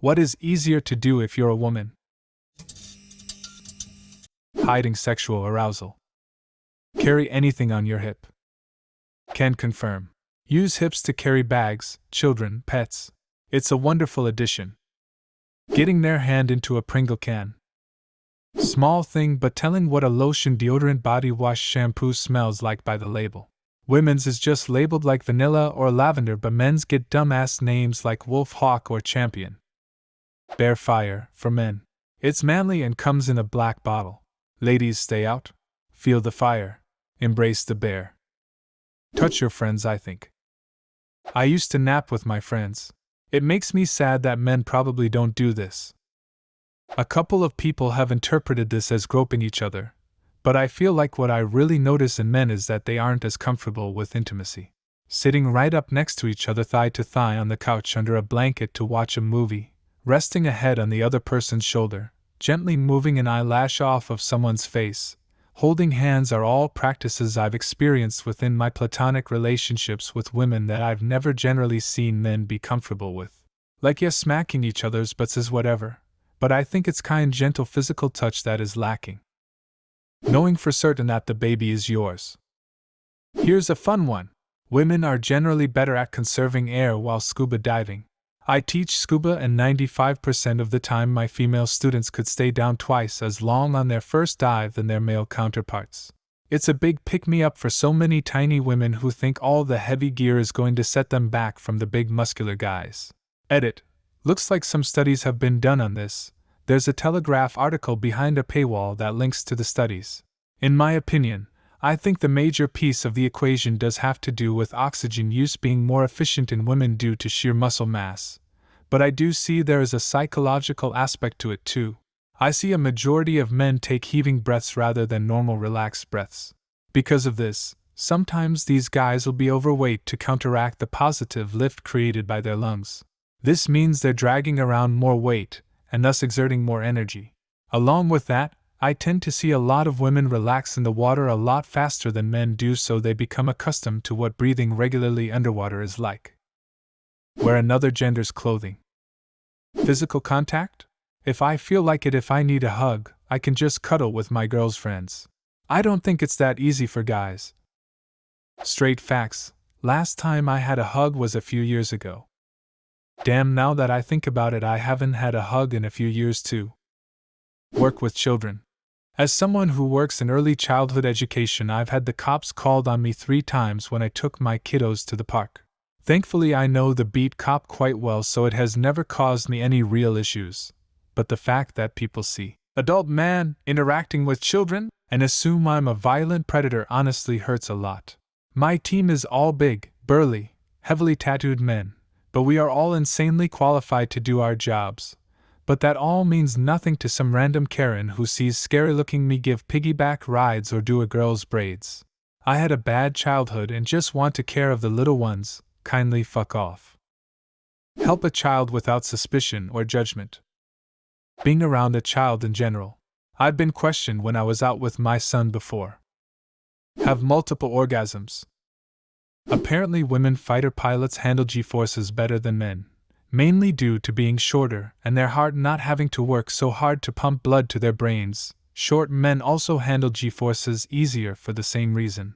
What is easier to do if you're a woman? Hiding sexual arousal. Carry anything on your hip. Can confirm. Use hips to carry bags, children, pets. It's a wonderful addition. Getting their hand into a Pringle can. Small thing, but telling what a lotion, deodorant, body wash, shampoo smells like by the label. Women's is just labeled like vanilla or lavender, but men's get dumbass names like Wolf, Hawk, or Champion. Bear Fire, for men. It's manly and comes in a black bottle. Ladies, stay out. Feel the fire. Embrace the bear. Touch your friends, I think. I used to nap with my friends. It makes me sad that men probably don't do this. A couple of people have interpreted this as groping each other, but I feel like what I really notice in men is that they aren't as comfortable with intimacy. Sitting right up next to each other, thigh to thigh on the couch under a blanket to watch a movie, resting a head on the other person's shoulder, gently moving an eyelash off of someone's face, holding hands are all practices I've experienced within my platonic relationships with women that I've never generally seen men be comfortable with. Like, yes, smacking each other's butts is whatever, but I think it's kind, gentle physical touch that is lacking. Knowing for certain that the baby is yours. Here's a fun one. Women are generally better at conserving air while scuba diving. I teach scuba, and 95% of the time my female students could stay down twice as long on their first dive than their male counterparts. It's a big pick-me-up for so many tiny women who think all the heavy gear is going to set them back from the big muscular guys. Edit. Looks like some studies have been done on this. There's a Telegraph article behind a paywall that links to the studies. In my opinion, I think the major piece of the equation does have to do with oxygen use being more efficient in women due to sheer muscle mass. But I do see there is a psychological aspect to it too. I see a majority of men take heaving breaths rather than normal relaxed breaths. Because of this, sometimes these guys will be overweight to counteract the positive lift created by their lungs. This means they're dragging around more weight, and thus exerting more energy. Along with that, I tend to see a lot of women relax in the water a lot faster than men do, so they become accustomed to what breathing regularly underwater is like. Wear another gender's clothing. Physical contact? If I feel like it, if I need a hug, I can just cuddle with my girl's friends. I don't think it's that easy for guys. Straight facts. Last time I had a hug was a few years ago. Damn, now that I think about it, I haven't had a hug in a few years too. Work with children. As someone who works in early childhood education, I've had the cops called on me 3 times when I took my kiddos to the park. Thankfully, I know the beat cop quite well, so it has never caused me any real issues. But the fact that people see adult man interacting with children and assume I'm a violent predator honestly hurts a lot. My team is all big, burly, heavily tattooed men, but we are all insanely qualified to do our jobs. But that all means nothing to some random Karen who sees scary-looking me give piggyback rides or do a girl's braids. I had a bad childhood and just want to care of the little ones. Kindly fuck off. Help a child without suspicion or judgment. Being around a child in general. I've been questioned when I was out with my son before. Have multiple orgasms. Apparently women fighter pilots handle G-forces better than men, mainly due to being shorter and their heart not having to work so hard to pump blood to their brains. Short men also handle G-forces easier for the same reason.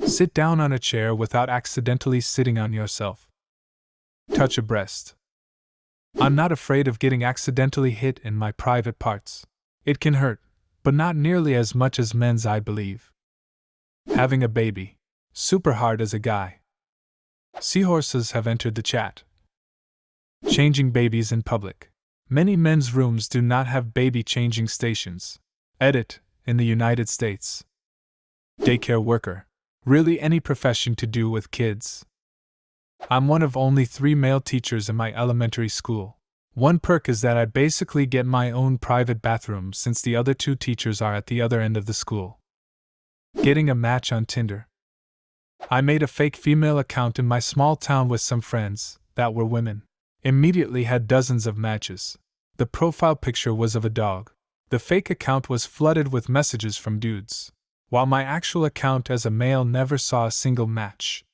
Sit down on a chair without accidentally sitting on yourself. Touch a breast. I'm not afraid of getting accidentally hit in my private parts. It can hurt, but not nearly as much as men's, I believe. Having a baby. Super hard as a guy. Seahorses have entered the chat. Changing babies in public. Many men's rooms do not have baby changing stations. Edit, in the United States. Daycare worker. Really any profession to do with kids. I'm one of only 3 male teachers in my elementary school. One perk is that I basically get my own private bathroom since the other 2 teachers are at the other end of the school. Getting a match on Tinder. I made a fake female account in my small town with some friends that were women. Immediately had dozens of matches. The profile picture was of a dog. The fake account was flooded with messages from dudes, while my actual account as a male never saw a single match.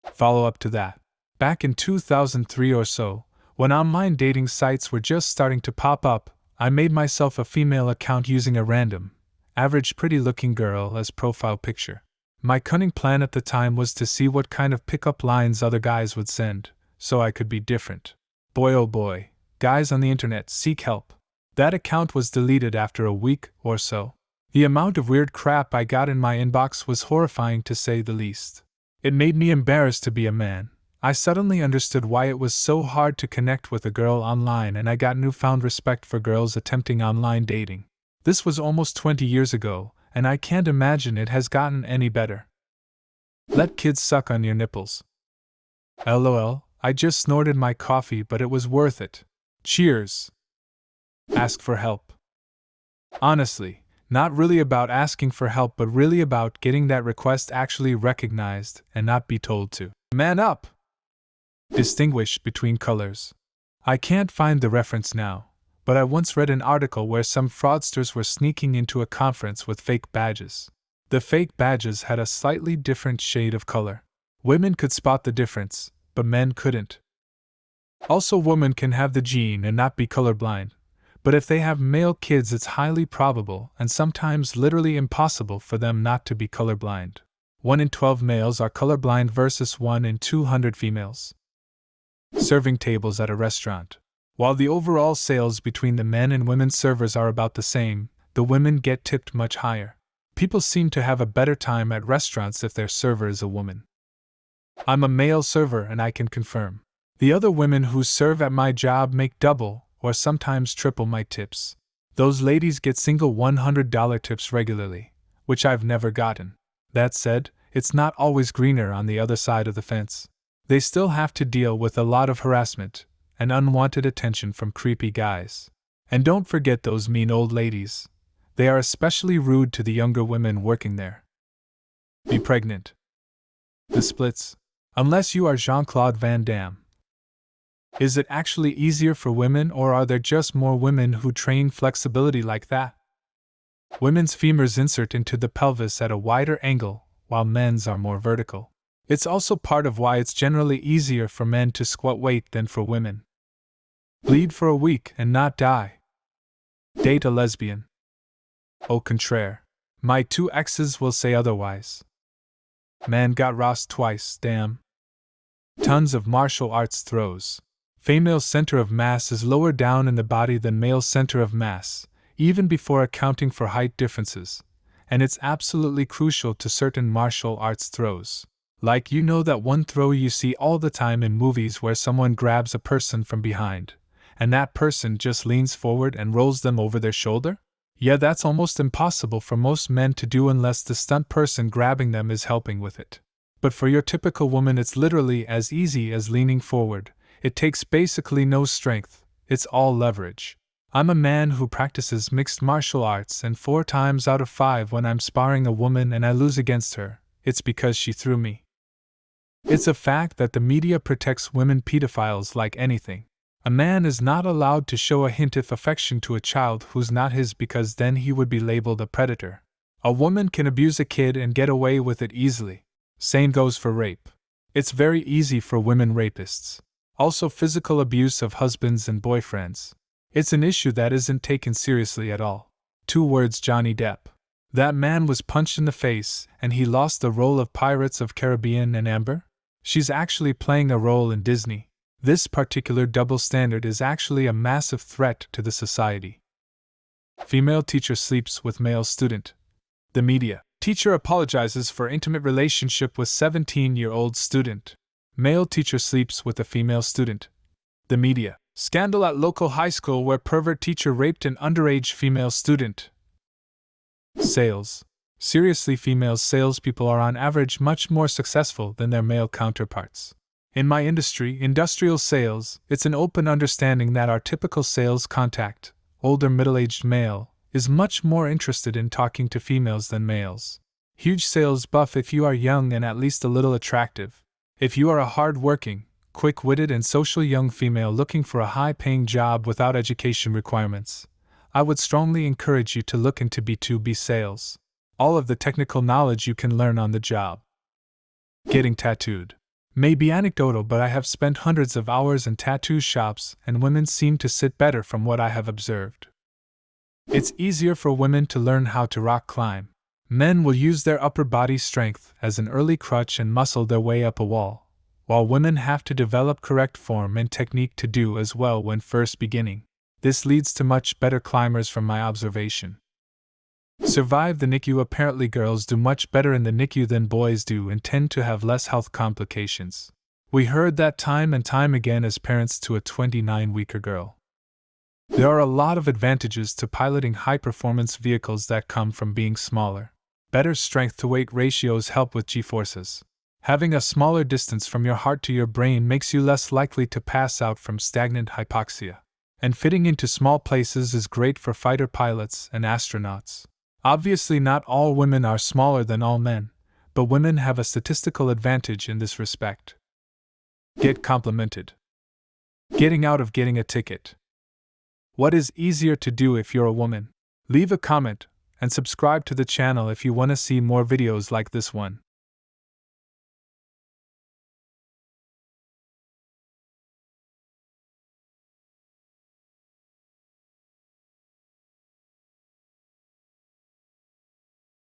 Follow up to that. Back in 2003 or so, When online dating sites were just starting to pop up, I made myself a female account using a random, average pretty-looking girl as profile picture. My cunning plan at the time was to see what kind of pickup lines other guys would send, so I could be different. Boy oh boy, guys on the internet seek help. That account was deleted after a week or so. The amount of weird crap I got in my inbox was horrifying to say the least. It made me embarrassed to be a man. I suddenly understood why it was so hard to connect with a girl online, and I got newfound respect for girls attempting online dating. This was almost 20 years ago, and I can't imagine it has gotten any better. Let kids suck on your nipples. LOL, I just snorted my coffee, but it was worth it. Cheers. Ask for help. Honestly, not really about asking for help, but really about getting that request actually recognized and not be told to man up. Distinguish between colors. I can't find the reference now, but I once read an article where some fraudsters were sneaking into a conference with fake badges. The fake badges had a slightly different shade of color. Women could spot the difference, but men couldn't. Also, women can have the gene and not be colorblind, but if they have male kids, it's highly probable and sometimes literally impossible for them not to be colorblind. 1 in 12 males are colorblind versus 1 in 200 females. Serving tables at a restaurant. While the overall sales between the men and women servers are about the same, the women get tipped much higher. People seem to have a better time at restaurants if their server is a woman. I'm a male server and I can confirm. The other women who serve at my job make double or sometimes triple my tips. Those ladies get single $100 tips regularly, which I've never gotten. That said, it's not always greener on the other side of the fence. They still have to deal with a lot of harassment and unwanted attention from creepy guys. And don't forget those mean old ladies. They are especially rude to the younger women working there. Be pregnant. The splits. Unless you are Jean-Claude Van Damme. Is it actually easier for women, or are there just more women who train flexibility like that? Women's femurs insert into the pelvis at a wider angle, while men's are more vertical. It's also part of why it's generally easier for men to squat weight than for women. Bleed for a week and not die. Date a lesbian. Au contraire. My 2 exes will say otherwise. Man got Ross twice, damn. Tons of martial arts throws. Female center of mass is lower down in the body than male center of mass, even before accounting for height differences, and it's absolutely crucial to certain martial arts throws. Like, you know that one throw you see all the time in movies where someone grabs a person from behind, and that person just leans forward and rolls them over their shoulder? Yeah, that's almost impossible for most men to do unless the stunt person grabbing them is helping with it. But for your typical woman, it's literally as easy as leaning forward. It takes basically no strength, it's all leverage. I'm a man who practices mixed martial arts, and 4 times out of 5 when I'm sparring a woman and I lose against her, it's because she threw me. It's a fact that the media protects women pedophiles like anything. A man is not allowed to show a hint of affection to a child who's not his, because then he would be labeled a predator. A woman can abuse a kid and get away with it easily. Same goes for rape. It's very easy for women rapists. Also, physical abuse of husbands and boyfriends. It's an issue that isn't taken seriously at all. 2 words: Johnny Depp. That man was punched in the face, and he lost the role of Pirates of Caribbean and Amber? She's actually playing a role in Disney. This particular double standard is actually a massive threat to the society. Female teacher sleeps with male student. The media. Teacher apologizes for intimate relationship with 17-year-old student. Male teacher sleeps with a female student. The media. Scandal at local high school where pervert teacher raped an underage female student. Sales. Seriously, female salespeople are on average much more successful than their male counterparts. In my industry, industrial sales, it's an open understanding that our typical sales contact, older middle-aged male, is much more interested in talking to females than males. Huge sales buff if you are young and at least a little attractive. If you are a hard-working, quick-witted and social young female looking for a high-paying job without education requirements, I would strongly encourage you to look into B2B sales. All of the technical knowledge you can learn on the job. Getting tattooed. May be anecdotal, but I have spent hundreds of hours in tattoo shops, and women seem to sit better from what I have observed. It's easier for women to learn how to rock climb. Men will use their upper body strength as an early crutch and muscle their way up a wall, while women have to develop correct form and technique to do as well when first beginning. This leads to much better climbers from my observation. Survive the NICU. Apparently, girls do much better in the NICU than boys do and tend to have less health complications. We heard that time and time again as parents to a 29-weeker girl. There are a lot of advantages to piloting high-performance vehicles that come from being smaller. Better strength-to-weight ratios help with G-forces. Having a smaller distance from your heart to your brain makes you less likely to pass out from stagnant hypoxia. And fitting into small places is great for fighter pilots and astronauts. Obviously, not all women are smaller than all men, but women have a statistical advantage in this respect. Get complimented. Getting out of getting a ticket. What is easier to do if you're a woman? Leave a comment and subscribe to the channel if you want to see more videos like this one.